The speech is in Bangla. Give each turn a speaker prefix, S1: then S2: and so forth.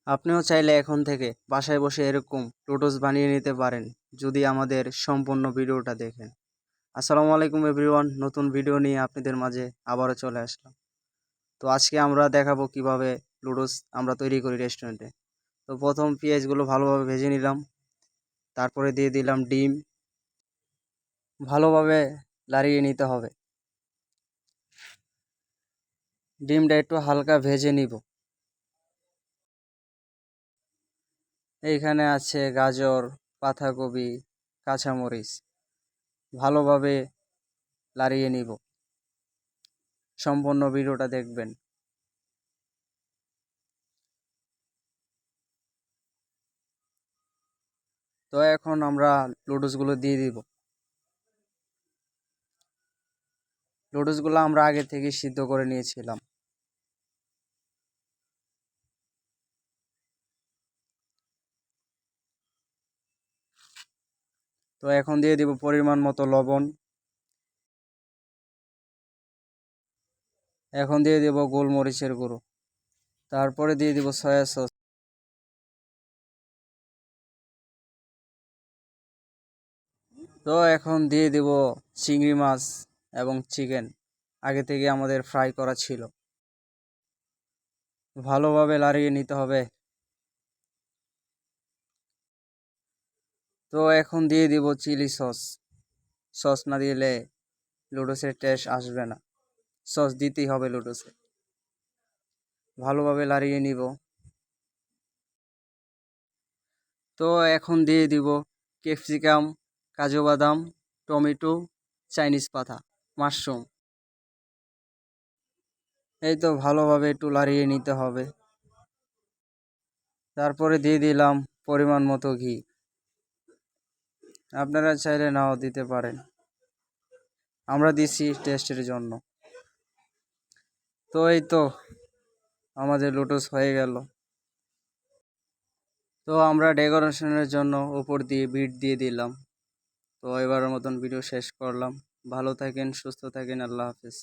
S1: আপনিও চাইলে এখন থেকে বাসায় বসে এরকম নুডলস বানিয়ে নিতে পারেন যদি আমাদের সম্পূর্ণ ভিডিওটা দেখেন। আসসালামু আলাইকুম এভরিওয়ান, নতুন ভিডিও নিয়ে আপনাদের মাঝে আবারও চলে আসলাম। তো আজকে আমরা দেখাবো কিভাবে নুডলস আমরা তৈরি করি রেস্টুরেন্টে। তো প্রথম পেঁয়াজগুলো ভালোভাবে ভেজে নিলাম, তারপরে দিয়ে দিলাম ডিম, ভালোভাবে লাড়িয়ে নিতে হবে। ডিমটা একটু হালকা ভেজে নিব। এইখানে আছে গাজর, পাতাকপি, কাঁচামরিচ, ভালোভাবে লাড়িয়ে নিব। সম্পূর্ণ ভিডিওটা দেখবেন। তো এখন আমরা নুডলসগুলো দিয়ে দিব। নুডলসগুলো আমরা আগে থেকে সিদ্ধ করে নিয়েছিলাম। তো এখন দিয়ে দিব পরিমাণ মতো লবণ। এখন দিয়ে দিব গোলমরিচের গুঁড়ো। তারপরে দিয়ে দিব সয়া সস। তো এখন দিয়ে দিব চিংড়ি মাছ এবং চিকেন, আগে থেকে আমাদের ফ্রাই করা ছিল। ভালোভাবে লাড়িয়ে নিতে হবে। তো এখন দিয়ে দিব চিলি সস। সস না দিলে নুডলসের টেস্ট আসবে না, সস দিতেই হবে নুডলসে। ভালোভাবে লাড়িয়ে নিব। তো এখন দিয়ে দিব ক্যাপসিকাম, কাজু বাদাম, টমেটো, চাইনিজ পাতা, মাশরুম। এই তো ভালোভাবে একটু লাড়িয়ে নিতে হবে। তারপরে দিয়ে দিলাম পরিমাণ মতো ঘি। আপনারা চাইলে নাও দিতে পারেন, আমরা দিছি টেস্টের জন্য। তো এই তো আমাদের নুডলস হয়ে গেল। তো আমরা ডেকোরেশনের জন্য উপর দিয়ে বিট দিয়ে দিলাম। তো এবারের মতন ভিডিও শেষ করলাম। ভালো থাকেন, সুস্থ থাকেন, আল্লাহ হাফেজ।